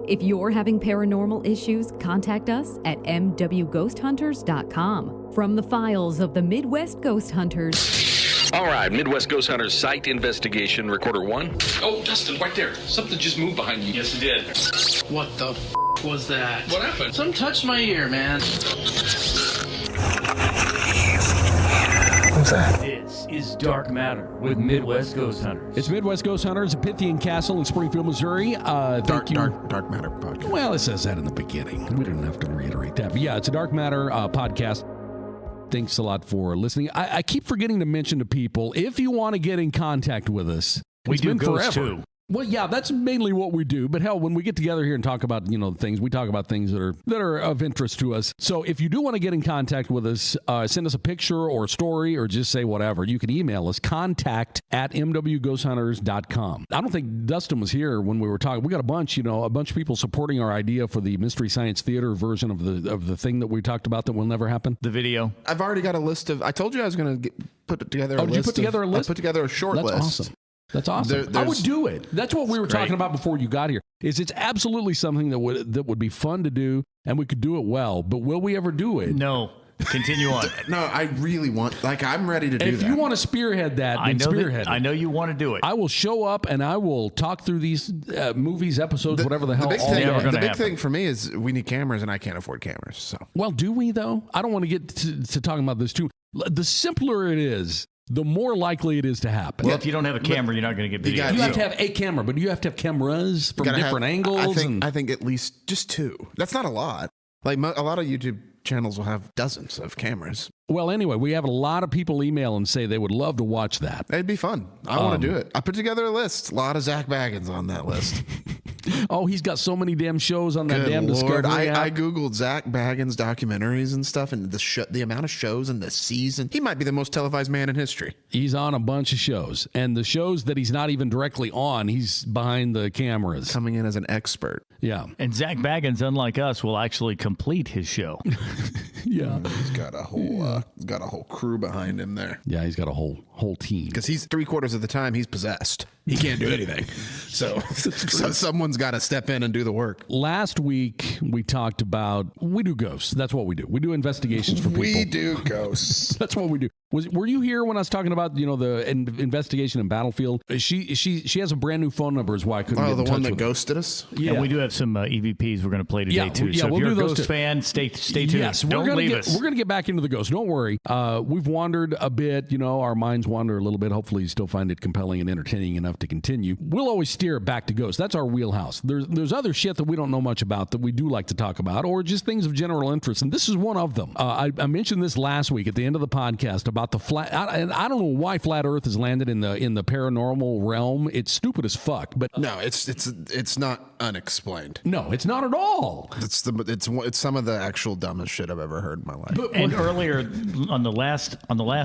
If you're having paranormal issues, contact us at mwghosthunters.com. From the files of the Midwest Ghost Hunters. All right, Midwest Ghost Hunters site investigation, recorder 1. Oh, Dustin, right there. Something just moved behind you. Yes, it did. What the was that? What happened? Something touched my ear, man. What's that? This is Dark Matter with Midwest Ghost Hunters. It's Midwest Ghost Hunters at Pythian Castle in Springfield, Missouri. Dark Matter podcast. Well, it says that in the beginning. We didn't have to reiterate that. But yeah, it's a Dark Matter podcast. Thanks a lot for listening. I keep forgetting to mention to people, if you want to get in contact with us, We it's do been ghosts forever. too. Well, yeah, that's mainly what we do. But hell, when we get together here and talk about, things, we talk about things that are of interest to us. So if you do want to get in contact with us, send us a picture or a story or just say whatever. You can email us, contact@mwghosthunters.com. I don't think Dustin was here when we were talking. We got a bunch of people supporting our idea for the Mystery Science Theater version of the thing that we talked about that will never happen. The video. I've already got a list of. I told you I was going to put together a list. Did you put together a list? I put together a short That's list. Awesome. That's awesome. I would do it. That's what we were talking about before you got here. It's absolutely something that would be fun to do, and we could do it well. But will we ever do it? No. Continue on. No, I really want. I'm ready to do that. If you want to spearhead that, then spearhead it. I know you want to do it. I will show up and I will talk through these movies, episodes, whatever the hell. The big thing for me is we need cameras, and I can't afford cameras. So, well, do we though? I don't want to get to talking about this too. The simpler it is, the more likely it is to happen. Well, if you don't have a camera, you're not going to get video. You have to have a camera, but you have to have cameras from different angles. I think at least just 2. That's not a lot. Like a lot of YouTube channels will have dozens of cameras. Well, anyway, we have a lot of people email and say they would love to watch that. It'd be fun. I want to do it. I put together a list. A lot of Zach Baggins on that list. Oh, he's got so many damn shows on that damn Lord. Discovery app. I googled Zach Baggins documentaries and stuff, and the amount of shows and the season. He might be the most televised man in history. He's on a bunch of shows, and the shows that he's not even directly on, he's behind the cameras, coming in as an expert. Yeah, and Zach Baggins, unlike us, will actually complete his show. Yeah, he's got a whole crew behind him there. Yeah, he's got a whole team. Because he's 3/4 of the time he's possessed. He can't do anything. So someone's got to step in and do the work. Last week we talked about we do ghosts. That's what we do. We do investigations for people. We do ghosts. That's what we do. Were you here when I was talking about the investigation in Battlefield? She has a brand new phone number. Is why I couldn't. Oh, get in the one touch that with ghosted us. Yeah, and we do have some EVPs we're going to play today too. Yeah, so if we'll you're do a those ghost fan, stay tuned. Yes, don't leave us. We're going to get back into the ghosts. Don't worry. We've wandered a bit. Our minds wander a little bit. Hopefully, you still find it compelling and entertaining enough to continue. We'll always steer it back to ghosts. That's our wheelhouse. There's other shit that we don't know much about that we do like to talk about, or just things of general interest, and this is one of them. I mentioned this last week at the end of the podcast about the flat. And I don't know why flat Earth has landed in the paranormal realm. It's stupid as fuck, but no, it's not unexplained. No, it's not at all. It's some of the actual dumbest shit I've ever heard in my life. And earlier on the last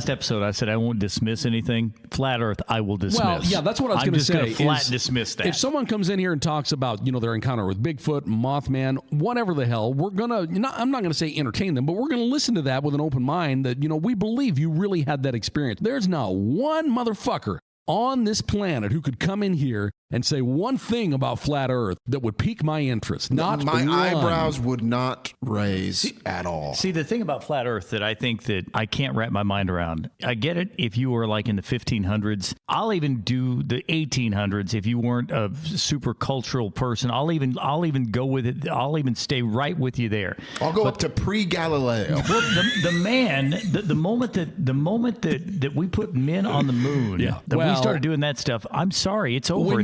episode, I said I won't dismiss anything. Flat Earth, I will dismiss. Well, yeah, that's what I was going to say. I'm just going to flat dismiss that. If someone comes in here and talks about their encounter with Bigfoot, Mothman, whatever the hell, we're gonna. I'm not going to say entertain them, but we're going to listen to that with an open mind. That we believe you really had that experience. There's not one motherfucker on this planet who could come in here and say one thing about flat Earth that would pique my interest. Not my one. eyebrows would not raise at all. See, the thing about flat Earth that I think that I can't wrap my mind around, I get it if you were like in the 1500s. I'll even do the 1800s if you weren't a super cultural person. I'll even go with it. I'll even stay right with you there. I'll go up to pre-Galileo. Well, the moment that we put men on the moon, we started doing that stuff. I'm sorry, it's over.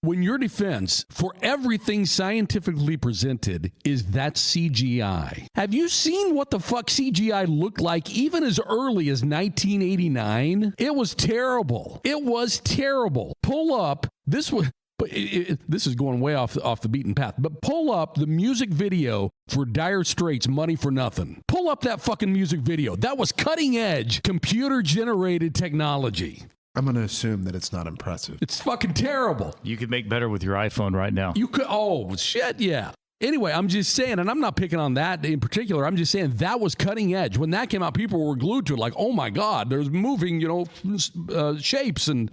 When your defense for everything scientifically presented is that CGI. Have you seen what the fuck CGI looked like even as early as 1989? It was terrible. It was terrible. Pull up. This is going way off the beaten path. But pull up the music video for Dire Straits' Money for Nothing. Pull up that fucking music video. That was cutting edge computer generated technology. I'm going to assume that it's not impressive. It's fucking terrible. You could make better with your iPhone right now. You could. Oh, shit, yeah. Anyway, I'm just saying, and I'm not picking on that in particular. I'm just saying that was cutting edge. When that came out, people were glued to it, like, oh my God, there's moving, shapes. And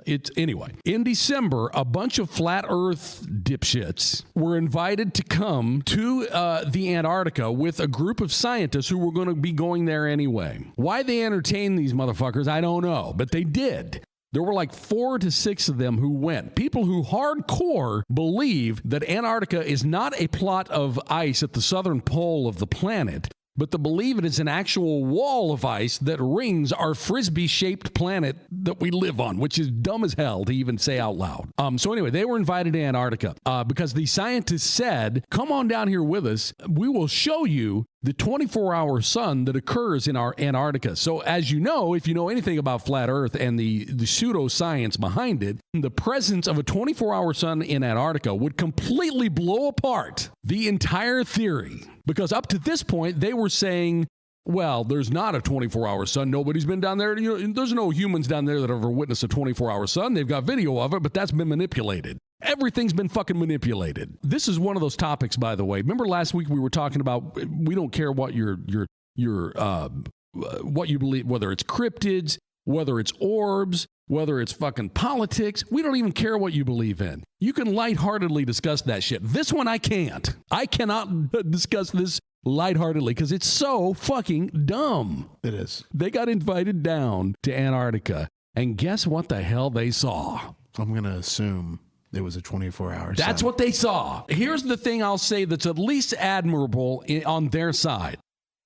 it's anyway. In December, a bunch of flat Earth dipshits were invited to come to the Antarctica with a group of scientists who were going to be going there anyway. Why they entertained these motherfuckers, I don't know, but they did. There were like 4 to 6 of them who went. People who hardcore believe that Antarctica is not a plot of ice at the southern pole of the planet, but to believe it is an actual wall of ice that rings our Frisbee-shaped planet that we live on, which is dumb as hell to even say out loud. So anyway, they were invited to Antarctica because the scientists said, come on down here with us. We will show you the 24-hour sun that occurs in our Antarctica. So as you know, if you know anything about flat Earth and the pseudoscience behind it, the presence of a 24-hour sun in Antarctica would completely blow apart the entire theory. Because up to this point, they were saying, well, there's not a 24-hour sun. Nobody's been down there. There's no humans down there that have ever witnessed a 24-hour sun. They've got video of it, but that's been manipulated. Everything's been fucking manipulated. This is one of those topics, by the way. Remember last week we were talking about we don't care what what you believe, whether it's cryptids, whether it's orbs, whether it's fucking politics. We don't even care what you believe in. You can lightheartedly discuss that shit. This one I can't. I cannot discuss this lightheartedly because it's so fucking dumb. It is. They got invited down to Antarctica, and guess what the hell they saw? I'm going to assume it was a 24-hour sun. That's what they saw. Here's the thing I'll say that's at least admirable on their side.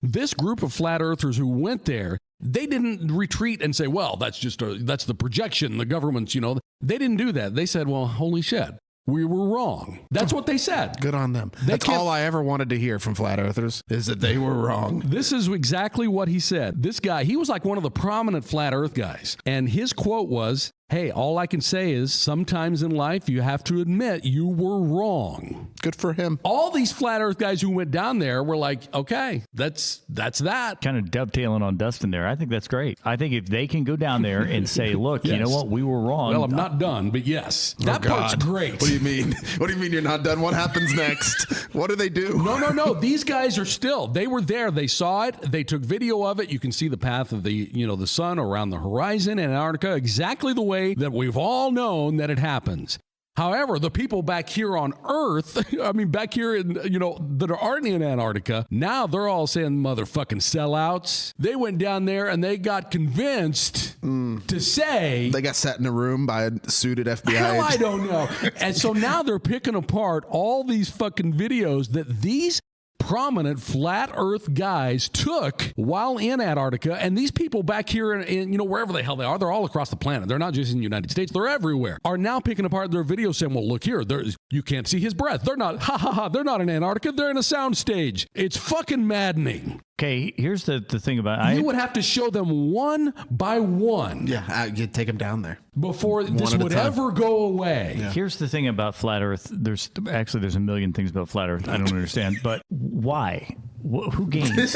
This group of flat earthers who went there, they didn't retreat and say, well, that's the projection, the government's, They didn't do that. They said, well, holy shit, we were wrong. That's what they said. Good on them. That's all I ever wanted to hear from flat earthers is that they were wrong. This is exactly what he said. This guy, he was like one of the prominent flat earth guys. And his quote was, hey, all I can say is sometimes in life you have to admit you were wrong. Good for him. All these flat earth guys who went down there were like, okay, that's that. Kind of dovetailing on Dustin there. I think that's great. I think if they can go down there and say, look, yes, you know what, we were wrong. Well, I'm not done, but yes. That part's great. What do you mean? What do you mean you're not done? What happens next? What do they do? No. These guys are still, they were there. They saw it. They took video of it. You can see the path of the sun around the horizon in Antarctica exactly the way that we've all known that it happens. However, the people back here on Earth, back here in, that aren't in Antarctica, now they're all saying motherfucking sellouts. They went down there and they got convinced to say... They got sat in a room by a suited FBI Hell, I don't know. And so now they're picking apart all these fucking videos that these prominent flat earth guys took while in Antarctica, and these people back here in wherever the hell they are, they're all across the planet. They're not just in the United States, they're everywhere, are now picking apart their videos saying, well, look here, you can't see his breath. They're not, they're not in Antarctica, they're in a sound stage. It's fucking maddening. Okay, here's the thing about you would have to show them one by one. Yeah, you'd take them down there before this would ever go away. Yeah. Here's the thing about flat Earth. There's a million things about flat Earth I don't understand, but why? Who gains?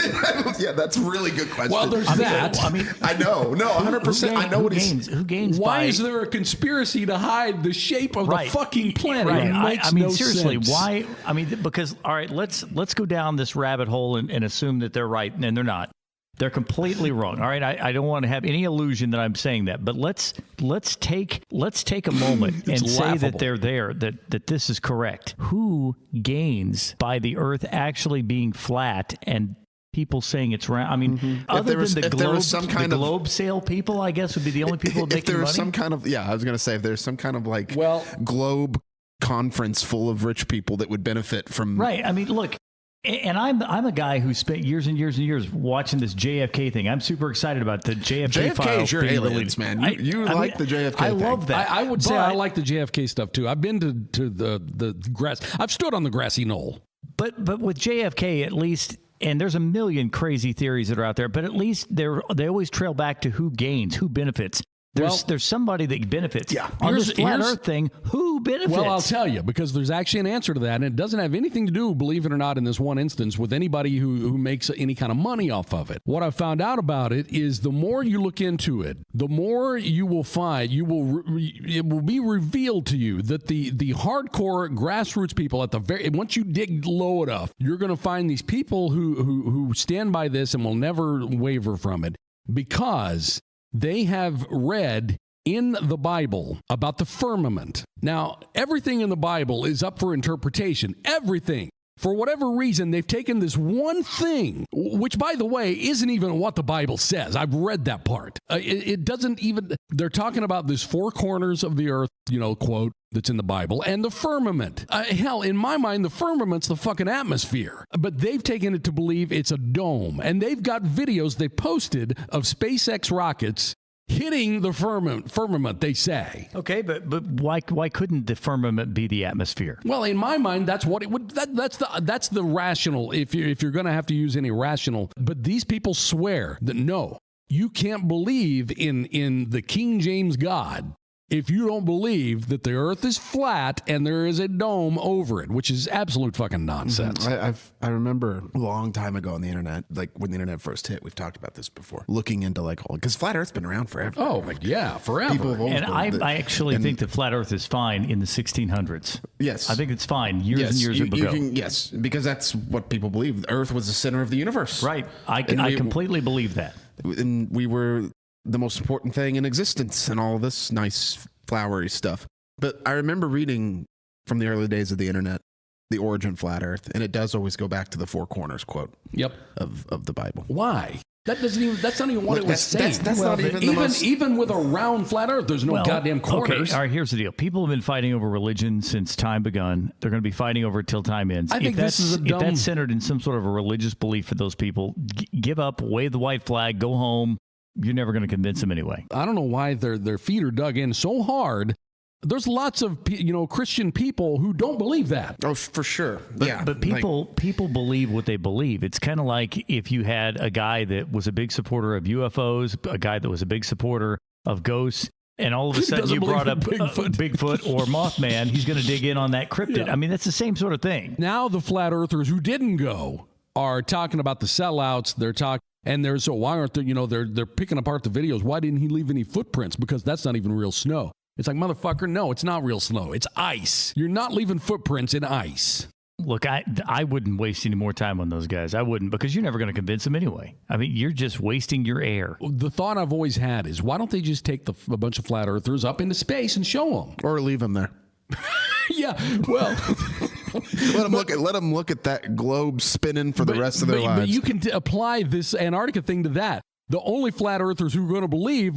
Yeah, that's a really good question. Well, there's that. I know. No, 100%. I know what he's... Who gains? Why is there a conspiracy to hide the shape of the fucking planet? Right. It makes no seriously, sense. why? Because, all right, let's go down this rabbit hole and assume that they're right, and they're not. They're completely wrong. All right, I don't want to have any illusion that I'm saying that, but let's take a moment and say that they're there, that this is correct. Who gains by the Earth actually being flat and people saying it's round? Other than the globe sale people, I guess, would be the only people making money. If there was some kind of, I was going to say, if there's some kind of globe conference full of rich people that would benefit from. Right. Look. And I'm a guy who spent years and years and years watching this JFK thing. I'm super excited about the JFK file. JFK is your aliens, man. You like the JFK thing. I love that. I would say I like the JFK stuff too. I've been to the grass. I've stood on the grassy knoll. But with JFK, at least, and there's a million crazy theories that are out there, but at least they always trail back to who gains, who benefits. There's somebody that benefits. Yeah. On this flat Here's- Earth thing, who benefits? Well, I'll tell you, because there's actually an answer to that, and it doesn't have anything to do, believe it or not, in this one instance, with anybody who makes any kind of money off of it. What I found out about it is the more you look into it, the more you will find, it will be revealed to you that the hardcore grassroots people once you dig low enough, you're going to find these people who stand by this and will never waver from it because they have read in the Bible about the firmament. Now, everything in the Bible is up for interpretation. Everything. For whatever reason, they've taken this one thing, which, by the way, isn't even what the Bible says. I've read that part. It doesn't even, they're talking about this four corners of the earth, quote, that's in the Bible, and the firmament. Hell, in my mind, the firmament's the fucking atmosphere. But they've taken it to believe it's a dome. And they've got videos they posted of SpaceX rockets hitting the firmament, they say. Okay, but why couldn't the firmament be the atmosphere? Well, in my mind, that's what it would. That's the rational. If you're going to have to use any rational, but these people swear that no, you can't believe in the King James God if you don't believe that the earth is flat and there is a dome over it, which is absolute fucking nonsense. I remember a long time ago on the internet, like when the internet first hit, we've talked about this before, looking into because flat earth's been around forever. Oh, but yeah, forever. People have always And believed it. I actually think the flat Earth is fine in the 1600s. Yes. I think it's fine years and years ago. Yes, because that's what people believe. The earth was the center of the universe. Right. I we- completely believe that. And we were the most important thing in existence and all this nice flowery stuff. But I remember reading from the early days of the internet, the origin of flat earth, and it does always go back to the four corners quote of the Bible. Why? That's not even what it was saying. That's not even the most... Even with a round flat earth, there's no goddamn corners. Okay, all right, here's the deal. People have been fighting over religion since time begun. They're going to be fighting over it till time ends. I think this is if that's centered in some sort of a religious belief for those people, give up, wave the white flag, go home. You're never going to convince them anyway. I don't know why their feet are dug in so hard. There's lots of Christian people who don't believe that. Oh, for sure. But people believe what they believe. It's kind of like if you had a guy that was a big supporter of UFOs, a guy that was a big supporter of ghosts, and all of a sudden you brought up Bigfoot or Mothman, he's going to dig in on that cryptid. Yeah. I mean, that's the same sort of thing. Now the flat earthers who didn't go are talking about the sellouts. They're talking. And why aren't there, they're picking apart the videos. Why didn't he leave any footprints? Because that's not even real snow. It's like, motherfucker, no, it's not real snow. It's ice. You're not leaving footprints in ice. Look, I wouldn't waste any more time on those guys. I wouldn't, because you're never going to convince them anyway. I mean, you're just wasting your air. The thought I've always had is, why don't they just take a bunch of flat earthers up into space and show them? Or leave them there. Yeah, well... let them look at that globe spinning for the rest of their lives. But you can apply this Antarctica thing to that. The only flat earthers who are going to believe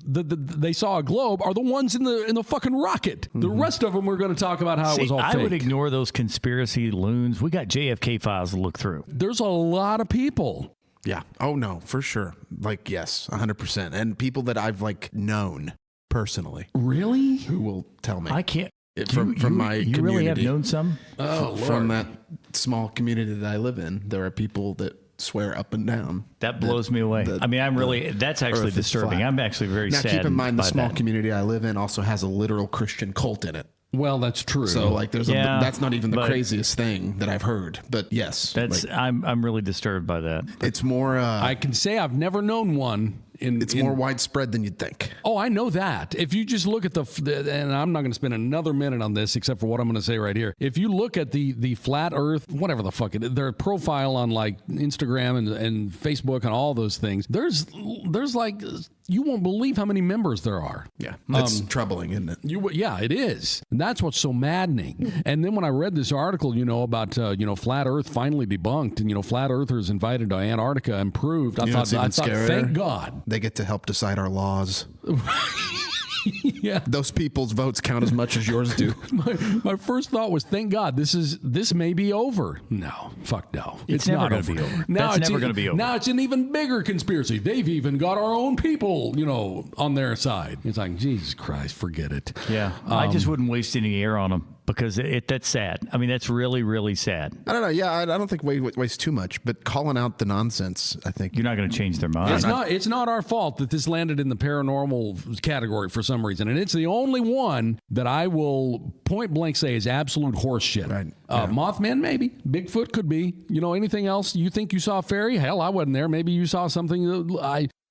they saw a globe are the ones in the fucking rocket. Mm-hmm. The rest of them are going to talk about how it was all fake. I would ignore those conspiracy loons. We got JFK files to look through. There's a lot of people. Yeah. Oh no, for sure. Like, yes, 100%. And people that I've known personally. Really? Who will tell me. I can't. From my community. You really have known some? Oh, from that small community that I live in, there are people that swear up and down. That blows me away. I mean, that's actually disturbing. I'm actually very sad. Now, keep in mind, the small community I live in also has a literal Christian cult in it. Well, that's true. So, that's not even the craziest thing that I've heard. But yes, I'm really disturbed by that. It's more. I can say I've never known one. It's more widespread than you'd think. Oh, I know that. If you just look at and I'm not going to spend another minute on this except for what I'm going to say right here. If you look at the flat Earth, whatever the fuck their profile on Instagram and Facebook and all those things, there's you won't believe how many members there are. Yeah, that's troubling, isn't it? Yeah, it is. And that's what's so maddening. And then when I read this article, about flat Earth finally debunked, and flat Earthers invited to Antarctica and proved, I thought, thank God. They get to help decide our laws. Yeah, those people's votes count as much as yours do. My first thought was, thank God, this may be over. No, fuck no, it's never going to be over. That's never going to be over. Now it's an even bigger conspiracy. They've even got our own people, on their side. It's like, Jesus Christ, forget it. Yeah, I just wouldn't waste any air on them. because that's sad. I mean, that's really, really sad. I don't know. Yeah, I don't think waste too much, but calling out the nonsense, I think You're not going to change their mind. It's not our fault that this landed in the paranormal category for some reason, and it's the only one that I will point blank say is absolute horse shit. Right. Mothman, maybe. Bigfoot could be. Anything else? You think you saw a fairy? Hell, I wasn't there. Maybe you saw something.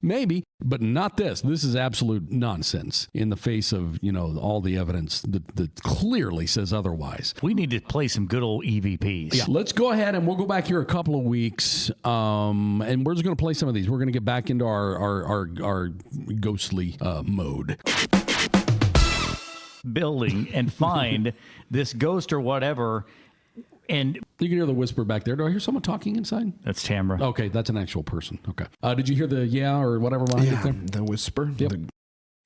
Maybe, but not this. This is absolute nonsense in the face of, all the evidence that clearly says otherwise. We need to play some good old EVPs. Yeah, let's go ahead and we'll go back here a couple of weeks, and we're just going to play some of these. We're going to get back into our ghostly mode. Building and find this ghost or whatever. And you can hear the whisper back there. Do I hear someone talking inside? That's Tamara. Okay, that's an actual person. Okay. Did you hear the or whatever behind it there? The whisper. Yep.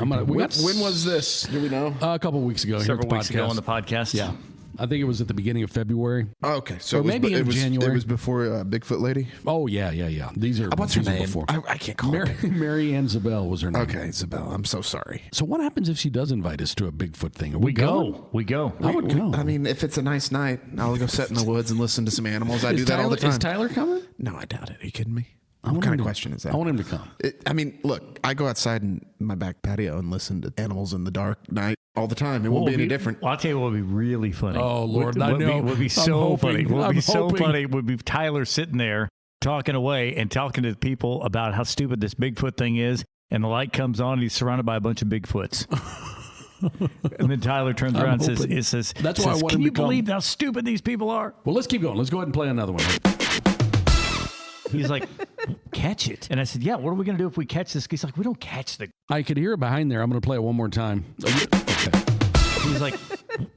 When was this? Do we know? A couple of weeks ago. Several here at the weeks ago on the podcast. Yeah. I think it was at the beginning of February. Oh, okay. So or maybe in January. It was before Bigfoot Lady? Oh, yeah. These are what's her these are name? Before. I can't call her. Mary Ann Zabel was her name. Okay, Zabel. I'm so sorry. So what happens if she does invite us to a Bigfoot thing? Are We going? go. We go. I would go. I mean, if it's a nice night, I'll go sit in the woods and listen to some animals. I do that all the time. Is Tyler coming? No, I doubt it. Are you kidding me? What kind of question is that? I want him to come. Look, I go outside in my back patio and listen to animals in the dark night all the time. It won't be any different. Well, I'll tell you what would be really funny. Oh, Lord, I know. Would be so funny. Would be so hoping. funny. Would be Tyler sitting there talking away and talking to people about how stupid this Bigfoot thing is, and the light comes on and he's surrounded by a bunch of Bigfoots. And then Tyler turns around and says, That's why I want can him you to come. believe how stupid these people are? Well, let's keep going. Let's go ahead and play another one. He's like, catch it. And I said, yeah, what are we going to do if we catch this? He's like, we don't catch the... I could hear it behind there. I'm going to play it one more time. Okay. He's like,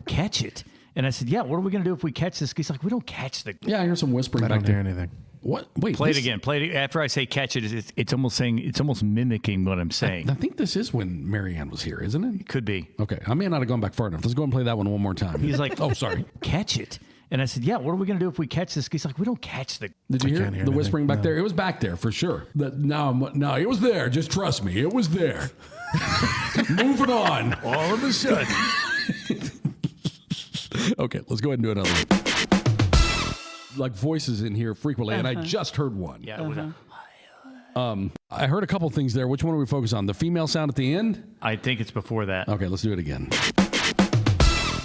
catch it. And I said, yeah, what are we going to do if we catch this? He's like, we don't catch the... Yeah, I hear some whispering I back don't there. hear anything. What? Wait. Play it again. Play it. After I say catch it, it's almost saying, it's almost mimicking what I'm saying. I think this is when Mary Ann was here, isn't it? Could be. Okay. I may not have gone back far enough. Let's go and play that one more time. He's like, oh, sorry. Catch it. And I said, yeah, what are we going to do if we catch this? He's like, we don't catch the... Did you hear the anything. whispering back there? It was back there for sure. No, it was there. Just trust me. It was there. Moving on. All of a sudden. Okay, let's go ahead and do another one. Like voices in here frequently, and I just heard one. Yeah, it was I heard a couple things there. Which one do we focus on? The female sound at the end? I think it's before that. Okay, let's do it again.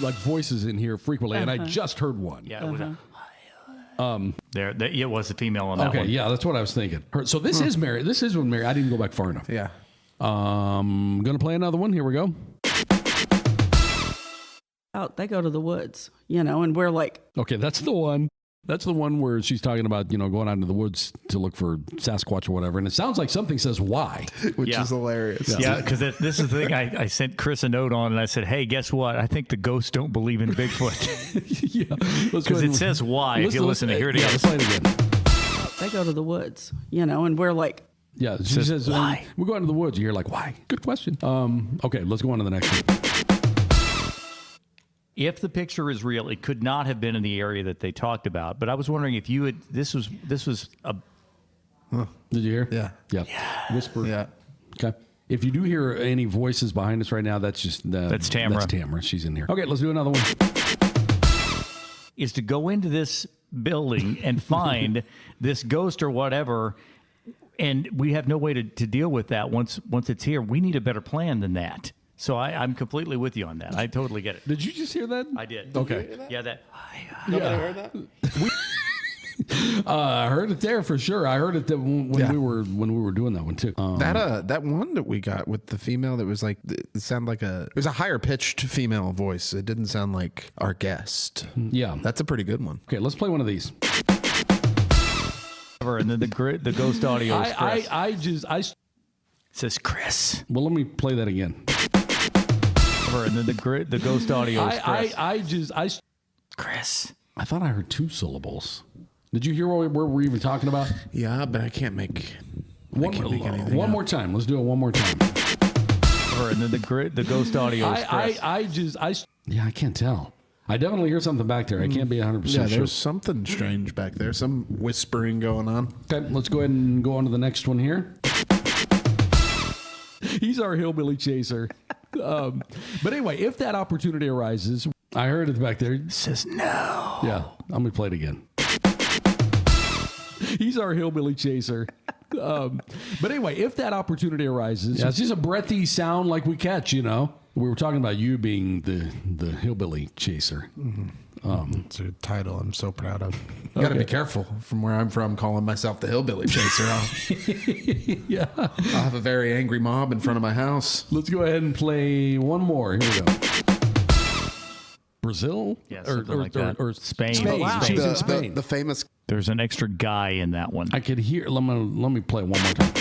Like voices in here frequently, and I just heard one. Yeah, it was it was the female on that Okay, one. yeah, that's what I was thinking. So this is Mary. This is when Mary. I didn't go back far enough. Yeah. Gonna play another one. Here we go. Out, they go to the woods, and we're like, Okay, that's the one. That's the one where she's talking about, going out into the woods to look for Sasquatch or whatever. And it sounds like something says why. Which Yeah. is hilarious. Yeah, because this is the thing I sent Chris a note on, and I said, hey, guess what? I think the ghosts don't believe in Bigfoot. Yeah. Because it says why if you listen to hear it yeah, again. let's play it again. they go to the woods, and we're like, Yeah, she says, why? We're going to the woods. You're like, why? Good question. Okay, let's go on to the next one. If the picture is real, it could not have been in the area that they talked about. But I was wondering if you had. This was a. Did you hear? Yeah. Yeah. Whisper. Yeah. Okay. If you do hear any voices behind us right now, that's just That's Tamara. That's Tamara. She's in here. Okay, let's do another one. Is to go into this building and find this ghost or whatever, and we have no way to deal with that once it's here. We need a better plan than that. So I'm completely with you on that. I totally get it. Did you just hear that? I did. Okay. Yeah, that. Nobody heard that? I heard it there for sure. I heard it that when we were doing that one too. That one that we got with the female that was like, it sounded like it was a higher pitched female voice. It didn't sound like our guest. Yeah. That's a pretty good one. Okay, let's play one of these. And then the ghost audio is Chris. It says Chris. Well, let me play that again. And then the ghost audio is Chris. Chris. I thought I heard two syllables. Did you hear what we're even talking about? Yeah, but I can't make anything one up. more time. Let's do it one more time. And then the ghost audio is Chris. Yeah, I can't tell. I definitely hear something back there. I can't be 100% Yeah, sure. there's something strange back there. Some whispering going on. Okay, let's go ahead and go on to the next one here. He's our hillbilly chaser. But anyway, if that opportunity arises, I heard it back there. It says no. Yeah, I'm gonna play it again. He's our hillbilly chaser. But anyway, if that opportunity arises, it's just a breathy sound like we catch, you know. We were talking about you being the hillbilly chaser. It's a title I'm so proud of. You got to be careful from where I'm from calling myself the hillbilly chaser. Yeah. I'll have a very angry mob in front of my house. Let's go ahead and play one more. Here we go. Brazil? Yeah, something like that. Or Spain. Spain. Wow. She's in Spain. The famous... There's an extra guy in that one. I could hear. Let me play one more time.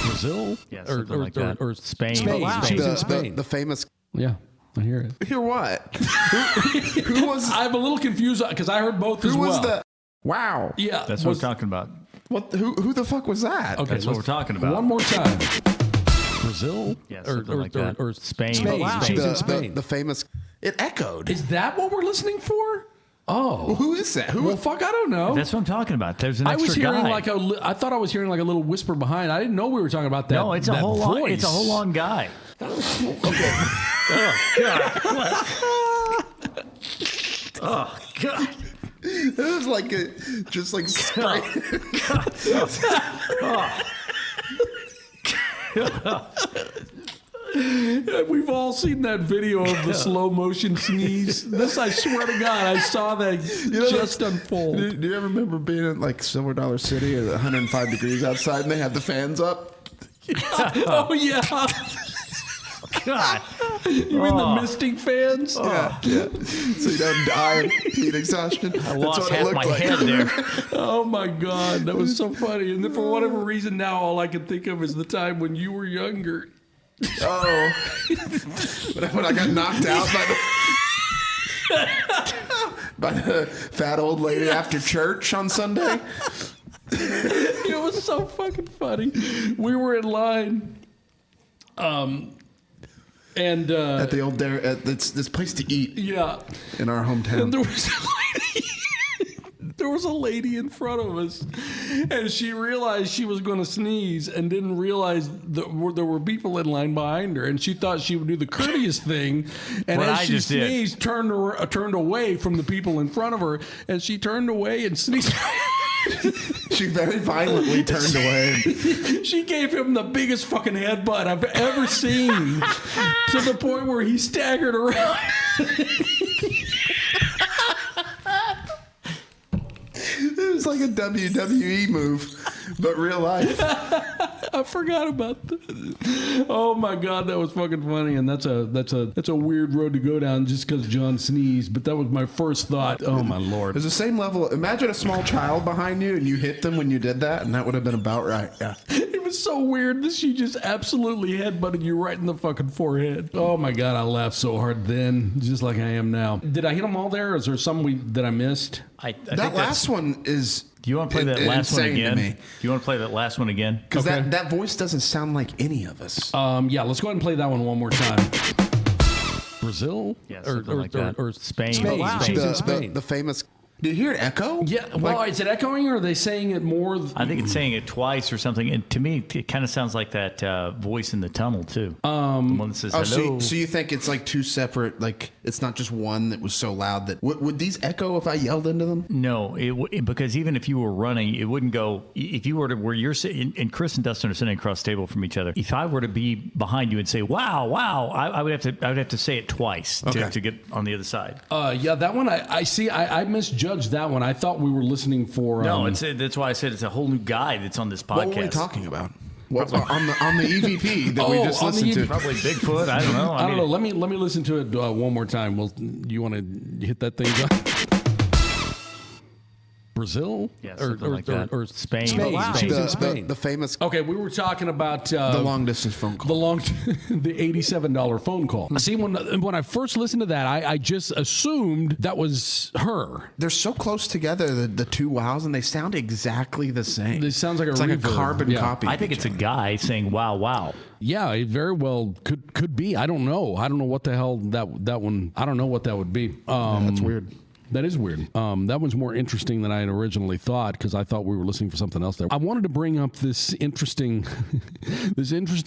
Brazil? Yeah, something like that. Or Spain. Wow. She's in Spain. The famous... Yeah, I hear it. Hear what? who was... I'm a little confused because I heard both as well. Who was the... Wow. Yeah. That's what we're talking about. What? Who the fuck was that? Okay, That's what we're talking about. One more time. Brazil? Yeah, something like that. Or Spain. Wow. She's in Spain. The famous... It echoed. Is that what we're listening for? Oh. Well, who is that? Who? Well, fuck, I don't know. That's what I'm talking about. There's an I extra was hearing guy. I thought I was hearing like a little whisper behind. I didn't know we were talking about that. No, it's a that whole voice. long. It's a whole long guy. Oh God. It was like just like spray. We've all seen that video of the slow motion sneeze. This, I swear to God, I saw that just unfold. Do you ever remember being at like Silver Dollar City at 105 degrees outside and they had the fans up? Oh yeah. God. You mean the misting fans? Yeah. So you don't die of heat exhaustion. I lost half my head there. Oh my God, that was so funny. And then for whatever reason, now all I can think of is the time when you were younger. Oh. When I got knocked out by the fat old lady after church on Sunday. It was so fucking funny. We were in line. And At the old at this place to eat. Yeah. In our hometown. And there was a lady in front of us, and she realized she was going to sneeze and didn't realize that there were people in line behind her, and she thought she would do the courteous thing, and What as I she just did. sneezed, turned away from the people in front of her, and she turned away and sneezed. She very violently turned away. She gave him the biggest fucking headbutt I've ever seen, to the point where he staggered around. It was like a WWE move, but real life. I forgot about that. Oh my God, that was fucking funny, and that's a weird road to go down just because John sneezed. But that was my first thought. Oh my Lord! It's the same level. Imagine a small child behind you, and you hit them when you did that, and that would have been about right. Yeah. It was so weird that she just absolutely headbutted you right in the fucking forehead. Oh my God, I laughed so hard then, just like I am now. Did I hit them all there? Or is there some that I missed? I think That last one is. Do you want to play that last one insane to again? me. Do you want to play that last one again? Because Okay. that voice doesn't sound like any of us. Yeah, let's go ahead and play that one more time. Brazil? Yeah, something like that. Or Spain. Wow. She's in Spain. The famous. Did you hear it echo? Yeah, well, is it echoing or are they saying it more? I think it's saying it twice or something. And to me, it kind of sounds like that voice in the tunnel, too. The one that says Oh, hello. so you think it's like two separate, like it's not just one that was so loud that would these echo if I yelled into them? No, because even if you were running, it wouldn't go. If you were to where you're sitting, and Chris and Dustin are sitting across the table from each other. If I were to be behind you and say "Wow, wow," I would have to say it twice to get on the other side. Yeah, that one I see. I misjudged that one. I thought we were listening for. No, that's why I said it's a whole new guy that's on this podcast. What were we talking about? What, on the EVP that we just on the listened to? Probably Bigfoot. I don't know. I don't know. Let me listen to it one more time. You want to hit that thing, John? Brazil? Yeah, something like that. Or Spain. Wow. She's in Spain. The famous. Okay, we were talking about the long distance phone call. The $87 phone call. See, when I first listened to that, I just assumed that was her. They're so close together, the two wows, and they sound exactly the same. It sounds like it's like a carbon copy. I think it's a guy saying "Wow, wow." Yeah, it very well could be. I don't know. I don't know what the hell that one. I don't know what that would be. That's weird. That is weird. That was more interesting than I had originally thought because I thought we were listening for something else there. I wanted to bring up this interesting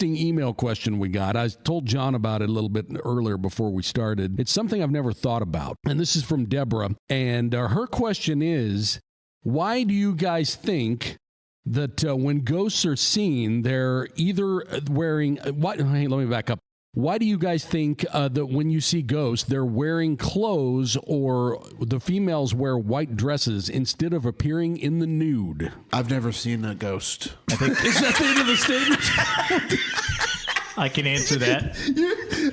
email question we got. I told John about it a little bit earlier before we started. It's something I've never thought about. And this is from Deborah. And her question is, why do you guys think that when ghosts are seen, they're either wearing... Hey, let me back up. Why do you guys think that when you see ghosts, they're wearing clothes or the females wear white dresses instead of appearing in the nude? I've never seen a ghost. Is that the end of the statement? I can answer that.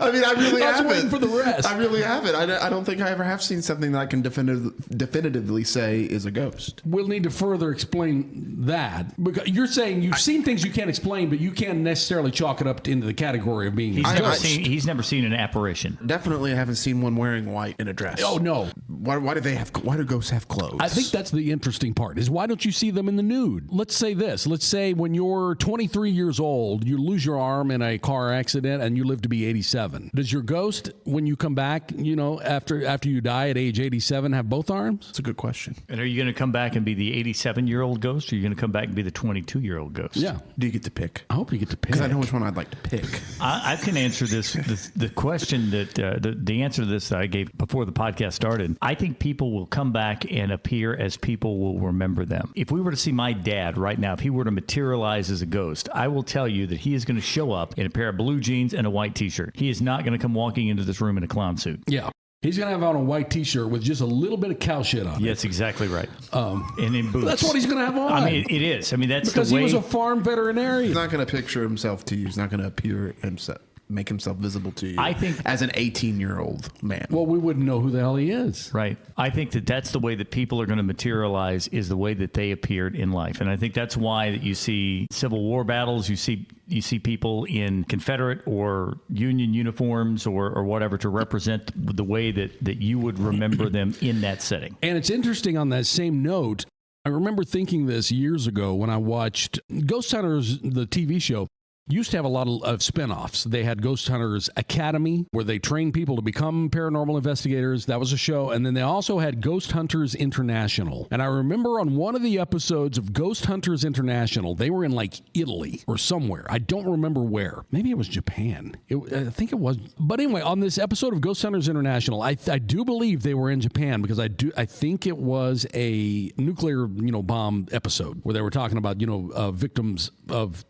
I mean, I really I was haven't. waiting for the rest. I really haven't. I don't think I ever have seen something that I can definitively say is a ghost. We'll need to further explain that. Because you're saying you've seen things you can't explain, but you can't necessarily chalk it up into the category of being a ghost. He's never seen an apparition. Definitely, I haven't seen one wearing white in a dress. Oh, no. Why do ghosts have clothes? I think that's the interesting part, is why don't you see them in the nude? Let's say this. Let's say when you're 23 years old, you lose your arm in a car accident and you live to be 87. Does your ghost, when you come back, after you die at age 87, have both arms? That's a good question. And are you going to come back and be the 87-year-old ghost, or are you going to come back and be the 22-year-old ghost? Yeah. Do you get to pick? I hope you get to pick. Because I know which one I'd like to pick. I can answer this. The question that the answer to this that I gave before the podcast started. I think people will come back and appear as people will remember them. If we were to see my dad right now, if he were to materialize as a ghost, I will tell you that he is going to show up in a pair of blue jeans and a white T-shirt. He is not going to come walking into this room in a clown suit. Yeah. He's going to have on a white T-shirt with just a little bit of cow shit on it. Yes, exactly right. And in boots. That's what he's going to have on. I mean, it is. I mean, that's because the way. He was a farm veterinarian. He's not going to picture himself to you. He's not going to appear himself. Make himself visible to you. I think as an 18-year-old man. Well, we wouldn't know who the hell he is. Right. I think that's the way that people are going to materialize, is the way that they appeared in life. And I think that's why that you see Civil War battles, you see people in Confederate or Union uniforms or whatever to represent the way that you would remember them in that setting. And it's interesting on that same note, I remember thinking this years ago when I watched Ghost Hunters, the TV show. Used to have a lot of spinoffs. They had Ghost Hunters Academy, where they trained people to become paranormal investigators. That was a show. And then they also had Ghost Hunters International. And I remember on one of the episodes of Ghost Hunters International, they were in like Italy or somewhere. I don't remember where. Maybe it was Japan. I think it was. But anyway, on this episode of Ghost Hunters International, I do believe they were in Japan because I think it was a nuclear bomb episode where they were talking about victims of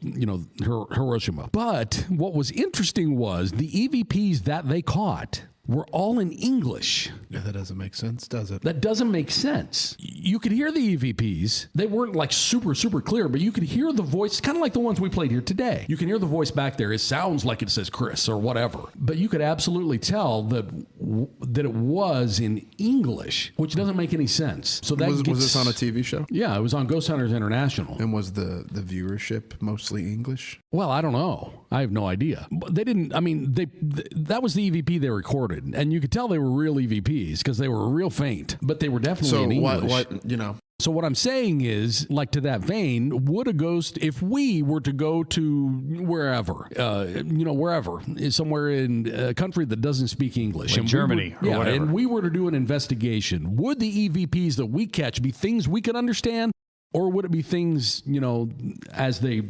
Hiroshima. But what was interesting was the EVPs that they caught were all in English. Yeah, that doesn't make sense, does it? That doesn't make sense. You could hear the EVPs. They weren't like super, super clear, but you could hear the voice, kind of like the ones we played here today. You can hear the voice back there. It sounds like it says Chris or whatever. But you could absolutely tell that it was in English, which doesn't make any sense. So that was this on a TV show? Yeah, it was on Ghost Hunters International. And was the viewership mostly English? Well, I don't know. I have no idea. But they didn't, that was the EVP they recorded. And you could tell they were real EVPs because they were real faint, but they were definitely in English. So what I'm saying is, like to that vein, would a ghost, if we were to go to wherever, somewhere in a country that doesn't speak English, like Germany or whatever, and we were to do an investigation, would the EVPs that we catch be things we could understand? Or would it be things, as they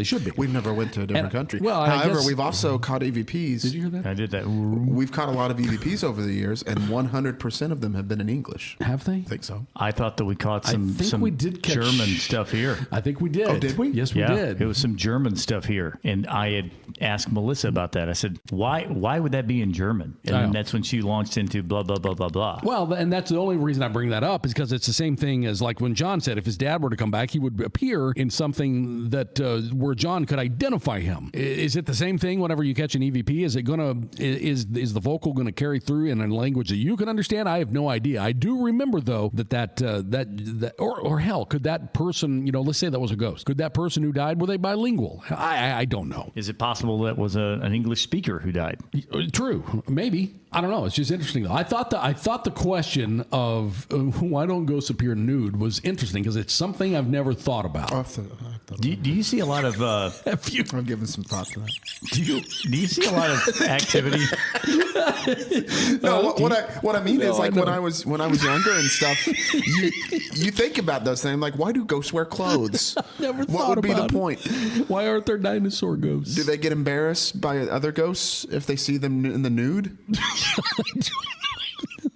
should be? We've never went to a different country. Well, however, we've also caught EVPs. Did you hear that? I did that. We've caught a lot of EVPs over the years, and 100% of them have been in English. Have they? I think so. I thought that we caught some we did catch German stuff here. I think we did. Oh, did we? Yes, we did. It was some German stuff here. And I had asked Melissa about that. I said, why would that be in German? And then that's when she launched into blah, blah, blah, blah, blah. Well, and that's the only reason I bring that up is because it's the same thing as like when John said if his dad were to come back, he would appear in something that where John could identify him. Is it the same thing whenever you catch an EVP? Is it is the vocal going to carry through in a language that you can understand? I have no idea. I do remember though that or hell, could that person, let's say that was a ghost. Could that person who died, were they bilingual? I don't know. Is it possible that was an English speaker who died? True, maybe. I don't know. It's just interesting though. I thought the question of why don't ghosts appear nude was interesting because it's something I've never thought about. I'll have Do you see a lot of? I'm giving some thought to that. Do you see a lot of activity? No, what I mean is like when I was younger and stuff, you think about those things like, why do ghosts wear clothes? Never What thought would be the about point? Why aren't there dinosaur ghosts? Do they get embarrassed by other ghosts if they see them in the nude?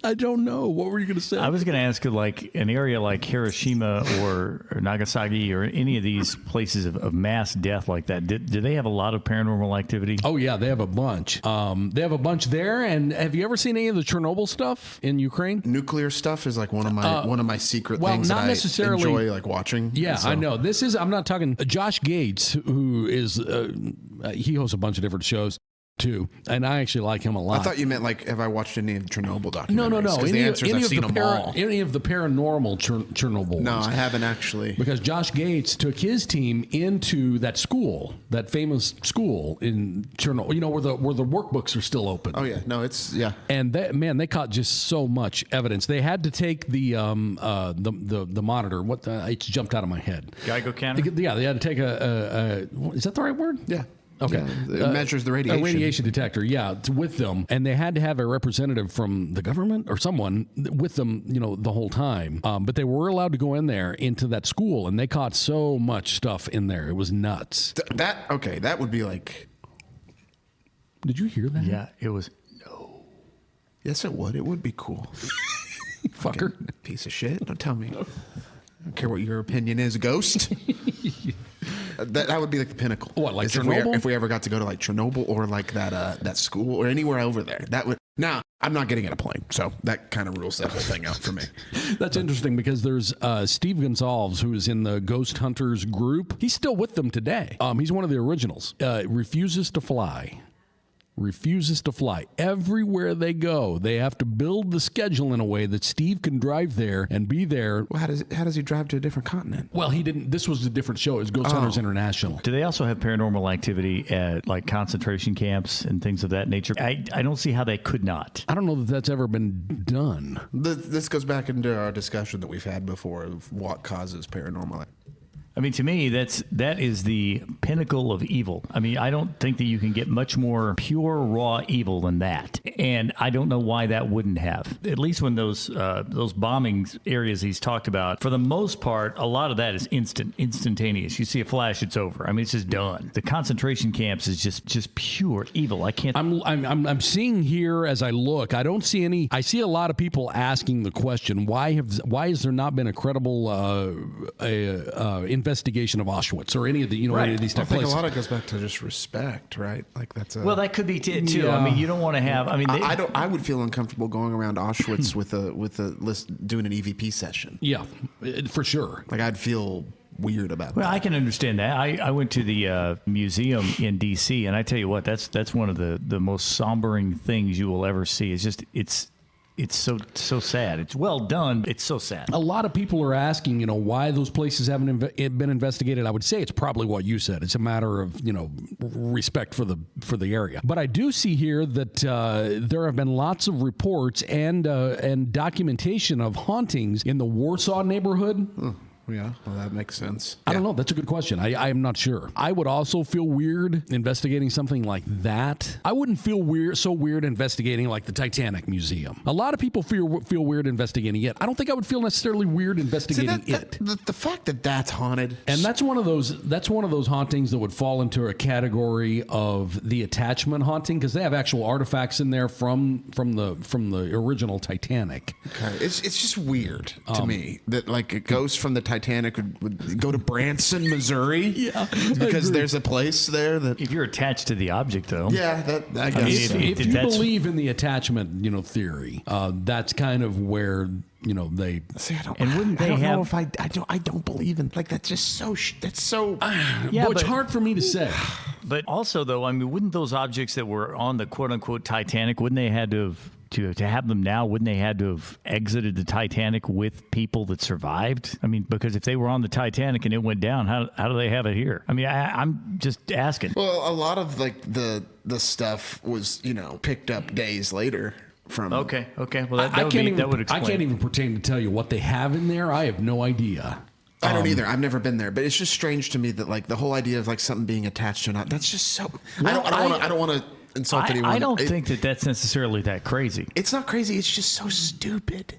I don't know. What were you going to say? I was going to ask, like an area like Hiroshima or Nagasaki or any of these places of mass death like that. Do they have a lot of paranormal activity? Oh yeah, they have a bunch. They have a bunch there. And have you ever seen any of the Chernobyl stuff in Ukraine? Nuclear stuff is like one of my secret well, things not that necessarily, I enjoy like watching. Yeah, So- I know. I'm not talking Josh Gates, who is he hosts a bunch of different shows too, and I actually like him a lot. I thought you meant like, have I watched any of the Chernobyl documentaries? No. 'Cause the answer is I've seen them all. Any of the paranormal Chernobyl No, ones. I haven't actually. Because Josh Gates took his team into that school, that famous school in Chernobyl, where the workbooks are still open. Oh yeah, no, it's yeah. And they caught just so much evidence. They had to take the monitor. It jumped out of my head. Geiger counter? Yeah, they had to take is that the right word? Yeah. Okay. Yeah, it measures the radiation. A radiation detector, yeah, it's with them. And they had to have a representative from the government or someone with them, the whole time. But they were allowed to go in there into that school, and they caught so much stuff in there. It was nuts. That would be like. Did you hear that? Yeah, it was. Yes, it would. It would be cool. Fucker. Piece of shit. Don't tell me. I don't care what your opinion is, ghost. That would be like the pinnacle. What, like Is Chernobyl? If we ever got to go to like Chernobyl or like that school or anywhere over there, that would. Now, I'm not getting in a plane, so that kind of rules that whole thing out for me. That's interesting because there's Steve Gonsalves, who is in the Ghost Hunters group. He's still with them today. He's one of the originals. Refuses to fly. Everywhere they go, they have to build the schedule in a way that Steve can drive there and be there. Well, how does he drive to a different continent? Well, he didn't. This was a different show. It was Ghost Hunters International. Do they also have paranormal activity at like concentration camps and things of that nature? I don't see how they could not. I don't know that that's ever been done. This goes back into our discussion that we've had before of what causes paranormal. I mean, to me, that is the pinnacle of evil. I mean, I don't think that you can get much more pure, raw evil than that. And I don't know why that wouldn't have. At least when those bombing areas he's talked about, for the most part, a lot of that is instantaneous. You see a flash, it's over. I mean, it's just done. The concentration camps is just pure evil. I can't. I'm seeing here as I look. I don't see any. I see a lot of people asking the question: Why has there not been a credible investigation of Auschwitz or any of the any of these type I think places? a lot of it goes back to just respect, right? Like that's Well, that could be too. Yeah. I mean, you don't want to have. I mean, I would feel uncomfortable going around Auschwitz with a list doing an EVP session. Yeah, for sure. Like I'd feel weird about Well, that. I can understand that. I went to the museum in D.C. and I tell you what, that's one of the most sombering things you will ever see. It's so sad. It's well done. It's so sad. A lot of people are asking, why those places haven't been investigated. I would say it's probably what you said. It's a matter of, respect for the area. But I do see here that there have been lots of reports and documentation of hauntings in the Warsaw neighborhood. Yeah, well, that makes sense. I don't know. That's a good question. I am not sure. I would also feel weird investigating something like that. I wouldn't feel weird investigating like the Titanic Museum. A lot of people feel weird investigating it. I don't think I would feel necessarily weird investigating it. The fact that that's haunted, And that's one of those hauntings that would fall into a category of the attachment haunting because they have actual artifacts in there from the original Titanic. okay, it's just weird to me that like a ghost from the Titanic would go to Branson, Missouri. Yeah, because there's a place there that. If you're attached to the object, though. Yeah, I guess. If you that's- believe in the attachment, theory, that's kind of where they. See, I don't. And wouldn't I they don't know have- if I don't believe in like that's just so. That's so. Yeah, well, it's but- hard for me to say. But also, though, I mean, wouldn't those objects that were on the quote unquote Titanic, wouldn't they had to have to have them now? Wouldn't they had to have exited the Titanic with people that survived? I mean, because if they were on the Titanic and it went down, how do they have it here? I mean, I'm just asking. Well, a lot of like the stuff was picked up days later from. Okay. Well, that I would can't be, even. that would explain. I can't even pretend to tell you what they have in there. I have no idea. I don't either. I've never been there, but it's just strange to me that like the whole idea of like something being attached to not. That's just so. I don't want to insult anyone. I don't think that's necessarily that crazy. It's not crazy. It's just so stupid.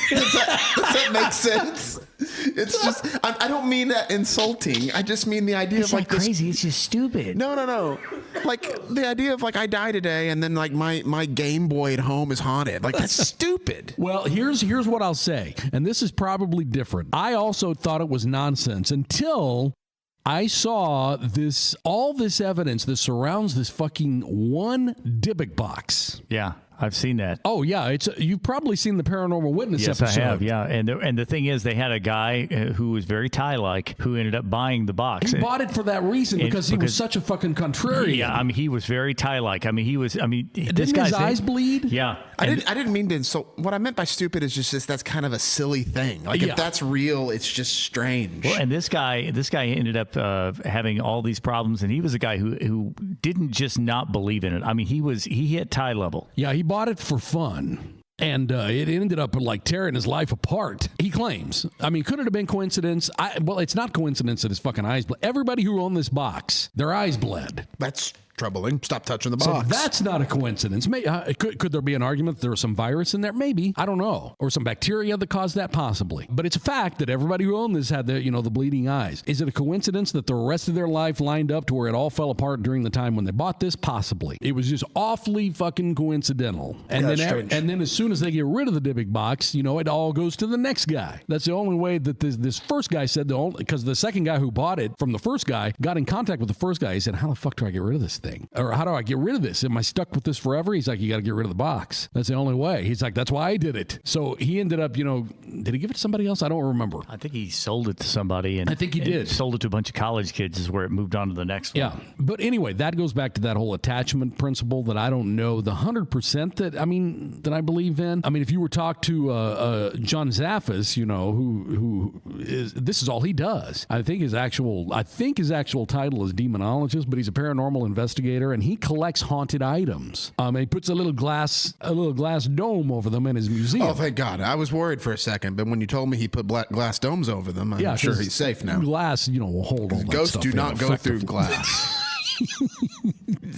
Does that make sense? It's just. I don't mean that insulting. I just mean the idea It's of like not crazy. It's just stupid. No. Like the idea of like I die today and then like my Game Boy at home is haunted. Like that's stupid. Well, here's what I'll say, and this is probably different. I also thought it was nonsense until I saw all this evidence that surrounds this fucking one Dybbuk box. Yeah. I've seen that. Oh yeah, you've probably seen the Paranormal Witness yes, episode. I have. Yeah, and the thing is, they had a guy who was very Thai-like who ended up buying the box. He bought it for that reason because he was such a fucking contrarian. Yeah, I mean, he was very Thai-like. I mean, Didn't this guy's his eyes bleed? Yeah, I didn't mean to insult. What I meant by stupid is just that's kind of a silly thing. Like if that's real, it's just strange. Well, and this guy ended up having all these problems, and he was a guy who didn't just not believe in it. I mean, he hit Thai level. Yeah, he bought it for fun. And it ended up like tearing his life apart, he claims. I mean, could it have been coincidence? Well, it's not coincidence that his fucking eyes bled. Everybody who owned this box, their eyes bled. That's troubling. Stop touching the box. So that's not a coincidence. Could there be an argument that there was some virus in there? Maybe. I don't know. Or some bacteria that caused that? Possibly. But it's a fact that everybody who owned this had the bleeding eyes. Is it a coincidence that the rest of their life lined up to where it all fell apart during the time when they bought this? Possibly. It was just awfully fucking coincidental. And then as soon as they get rid of the Dybbuk box, it all goes to the next guy. That's the only way that this first guy said because the second guy who bought it from the first guy got in contact with the first guy. He said, how the fuck do I get rid of this thing? Or how do I get rid of this? Am I stuck with this forever? He's like, you got to get rid of the box. That's the only way. He's like, that's why I did it. So he ended up, did he give it to somebody else? I don't remember. I think he sold it to somebody. And I think he did. Sold it to a bunch of college kids is where it moved on to the next one. Yeah. But anyway, that goes back to that whole attachment principle that I don't know the 100% that I believe in. I mean, if you were to talk to John Zaffis, who is, this is all he does. I think his actual title is demonologist, but he's a paranormal investigator, and he collects haunted items. He puts a little glass dome over them in his museum. Oh, thank God! I was worried for a second, but when you told me he put glass domes over them, I'm sure he's safe now. Glass, will hold all that Ghosts stuff do not go through effectively. glass.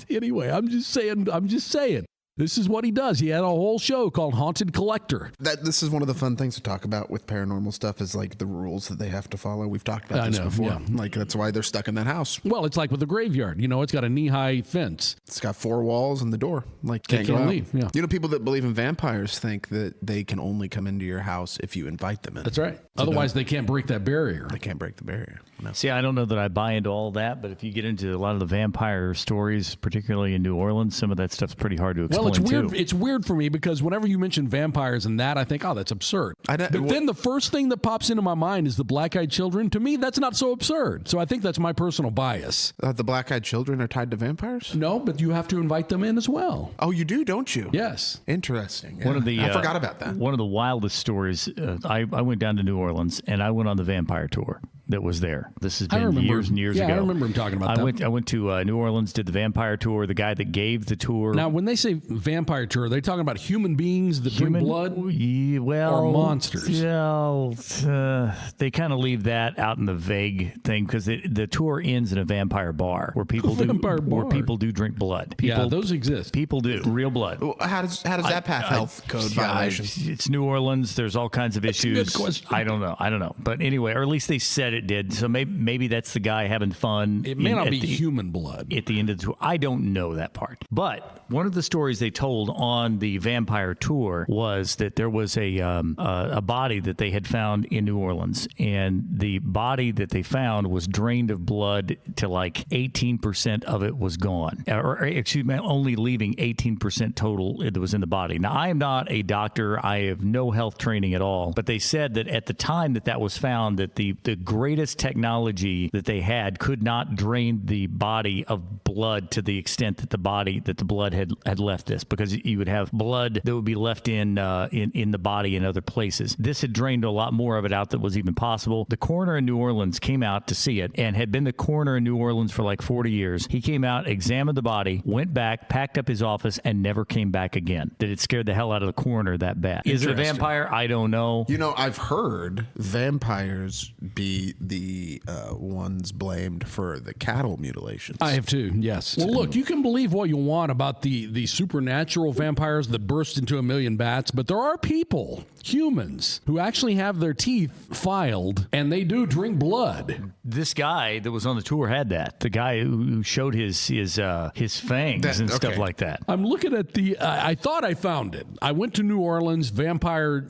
Anyway, I'm just saying. This is what he does. He had a whole show called Haunted Collector. This is one of the fun things to talk about with paranormal stuff is like the rules that they have to follow. We've talked about this before. Yeah. Like that's why they're stuck in that house. Well, it's like with the graveyard. It's got a knee-high fence. It's got 4 walls and the door. Like They can't leave. Yeah. People that believe in vampires think that they can only come into your house if you invite them in. That's right. Otherwise, they can't break that barrier. They can't break the barrier. No. See, I don't know that I buy into all that, but if you get into a lot of the vampire stories, particularly in New Orleans, some of that stuff's pretty hard to explain. Well, it's weird. Too. It's weird for me because whenever you mention vampires and that, I think, oh, that's absurd. But then the first thing that pops into my mind is the black-eyed children. To me, that's not so absurd. So I think that's my personal bias. The black-eyed children are tied to vampires? No, but you have to invite them in as well. Oh, you do, don't you? Yes. Interesting. Yeah. I forgot about that. One of the wildest stories, I went down to New Orleans, and I went on the vampire tour that was there. This has been years and years ago. Yeah, I remember him talking about that. I went to New Orleans, did the vampire tour. The guy that gave the tour. Now, when they say vampire tour, are they talking about human beings that drink blood? Or monsters? Yeah, they kind of leave that out in the vague thing because the tour ends in a vampire bar where people do drink blood. Those exist. People do real blood. Well, how does that pass health code violation? It's New Orleans. There's all kinds of issues. That's a good question. I don't know. But anyway, or at least they said it did. So maybe that's the guy having fun. It may not be human blood at the end of the tour. I don't know that part. But one of the stories they told on the vampire tour was that there was a body that they had found in New Orleans, and the body that they found was drained of blood to like 18% of it was gone, or excuse me, only leaving 18% total that was in the body. Now, I am not a doctor. I have no health training at all. But they said that at the time that was found, that the great greatest technology that they had could not drain the body of blood to the extent that the blood had left this, because you would have blood that would be left in the body in other places. This had drained a lot more of it out than was even possible. The coroner in New Orleans came out to see it and had been the coroner in New Orleans for like 40 years. He came out, examined the body, went back, packed up his office, and never came back again. That it scared the hell out of the coroner that bad. Is it a vampire? I don't know. You know, I've heard vampires be the ones blamed for the cattle mutilations. I have too, yes. Well, look, you can believe what you want about the supernatural vampires that burst into a million bats, but there are people, humans, who actually have their teeth filed, and they do drink blood. This guy that was on the tour had that. The guy who showed his fangs and stuff like that. I'm looking at I thought I found it. I went to New Orleans, vampire,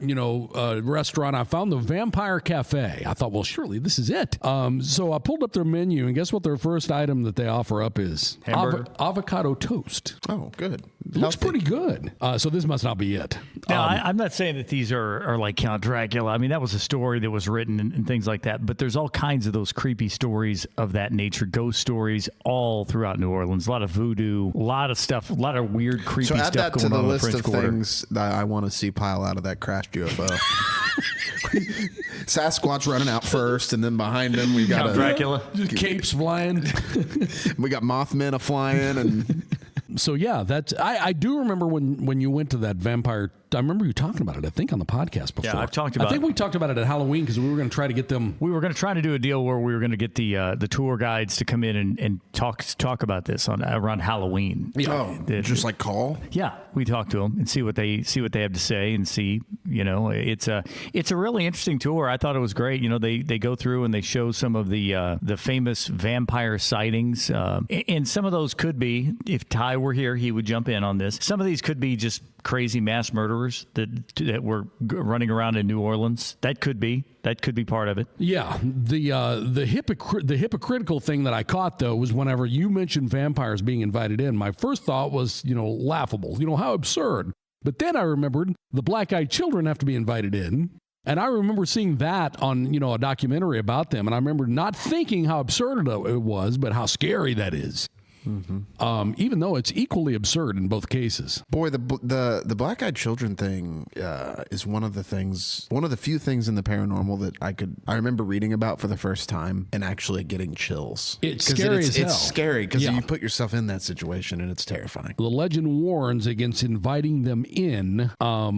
restaurant. I found the Vampire Cafe. I thought, well, surely this is it. So I pulled up their menu, and guess what their first item that they offer up is? Avocado toast. Oh, good. Looks pretty good. So this must not be it. Now, I'm not saying that these are like Count Dracula. I mean, that was a story that was written and things like that. But there's all kinds of those creepy stories of that nature, ghost stories all throughout New Orleans. A lot of voodoo, a lot of stuff, a lot of weird, creepy stuff going on. So add that to the list of Quarter. things that I want to see pile out of that crashed UFO. Sasquatch running out first, and then behind him we got Dracula, just capes flying. We got Mothman flying, and so yeah, that's I do remember when you went to that vampire. I remember you talking about it, I think, on the podcast before. Yeah, I've talked about it. I think we talked about it at Halloween because we were going to try to get them. We were going to try to do a deal where we were going to get the tour guides to come in and talk about this around Halloween. Yeah. Just like call. Yeah, we talk to them and see what they have to say and see. It's a really interesting tour. I thought it was great. They go through and they show some of the famous vampire sightings, and some of those could be, if Ty were here, he would jump in on this. Some of these could be just crazy mass murderers that were running around in New Orleans. That could be part of it. Yeah, the hypocritical thing that I caught though was whenever you mentioned vampires being invited in, my first thought was laughable. How absurd. But then I remembered the black-eyed children have to be invited in. And I remember seeing that on, a documentary about them. And I remember not thinking how absurd it was, but how scary that is. Mm-hmm. Even though it's equally absurd in both cases. Boy, the black-eyed children thing is one of the few things in the paranormal that I remember reading about for the first time and actually getting chills. It's scary as hell. It's scary because you put yourself in that situation and it's terrifying. The legend warns against inviting them in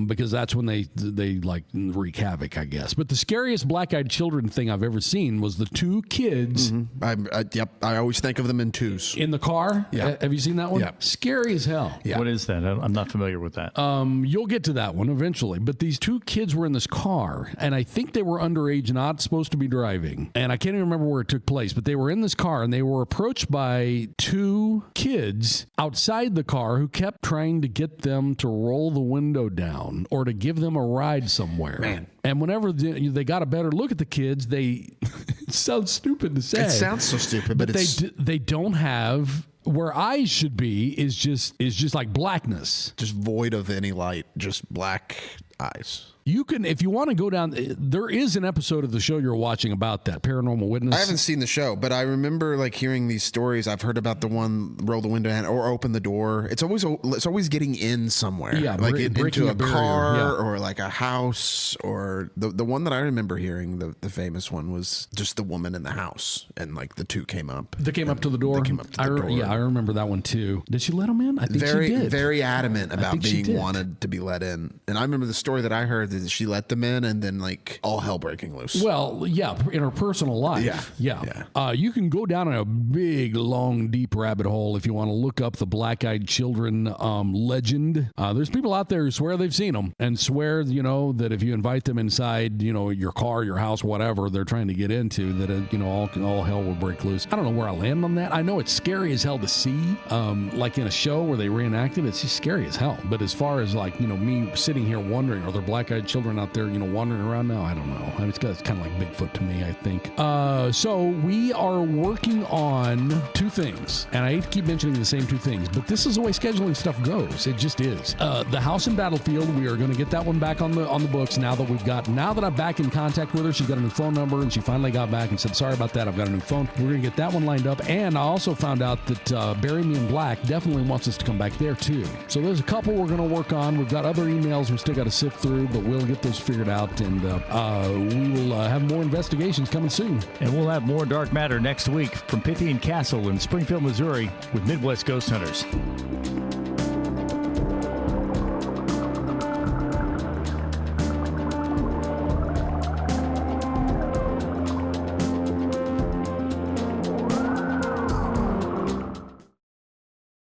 because that's when they like wreak havoc, I guess. But the scariest black-eyed children thing I've ever seen was the two kids. Mm-hmm. I always think of them in twos. In the car. Yeah. Have you seen that one? Yeah. Scary as hell. Yeah. What is that? I'm not familiar with that. You'll get to that one eventually. But these two kids were in this car, and I think they were underage, not supposed to be driving. And I can't even remember where it took place, but they were in this car, and they were approached by two kids outside the car who kept trying to get them to roll the window down or to give them a ride somewhere. Man. And whenever they got a better look at the kids, it sounds stupid to say. It sounds so stupid, but they don't have where eyes should be is just like blackness, just void of any light, just black eyes. You can, if you want to go down, there is an episode of the show you're watching about that, Paranormal Witness. I haven't seen the show, but I remember hearing these stories. I've heard about the one roll the window down or open the door. It's always getting in somewhere. Yeah, into a car or like a house, or the one that I remember hearing, the famous one was just the woman in the house and the two came up. They came up to the door. They came up to the door. Yeah, I remember that one too. Did she let them in? I think she did. Very adamant about being wanted to be let in. And I remember the story that I heard that she let them in and then all hell breaking loose. Well, yeah, in her personal life. Yeah. You can go down in a big, long, deep rabbit hole if you want to look up the black-eyed children legend. There's people out there who swear they've seen them and swear, that if you invite them inside, your car, your house, whatever they're trying to get into, that, all hell will break loose. I don't know where I land on that. I know it's scary as hell to see, like in a show where they reenact it. It's just scary as hell. But as far as me sitting here wondering, are there black-eyed got children out there, wandering around now. I don't know. I mean, it's kind of like Bigfoot to me, I think. So we are working on two things, and I hate to keep mentioning the same two things, but this is the way scheduling stuff goes. It just is. The house and battlefield, we are going to get that one back on the books now that I'm back in contact with her. She's got a new phone number, and she finally got back and said, sorry about that, I've got a new phone. We're going to get that one lined up, and I also found out that Bury Me in Black definitely wants us to come back there too. So there's a couple we're going to work on. We've got other emails we still got to sift through, but we'll get those figured out, and we will have more investigations coming soon. And we'll have more Dark Matter next week from Pythian Castle in Springfield, Missouri with Midwest Ghost Hunters.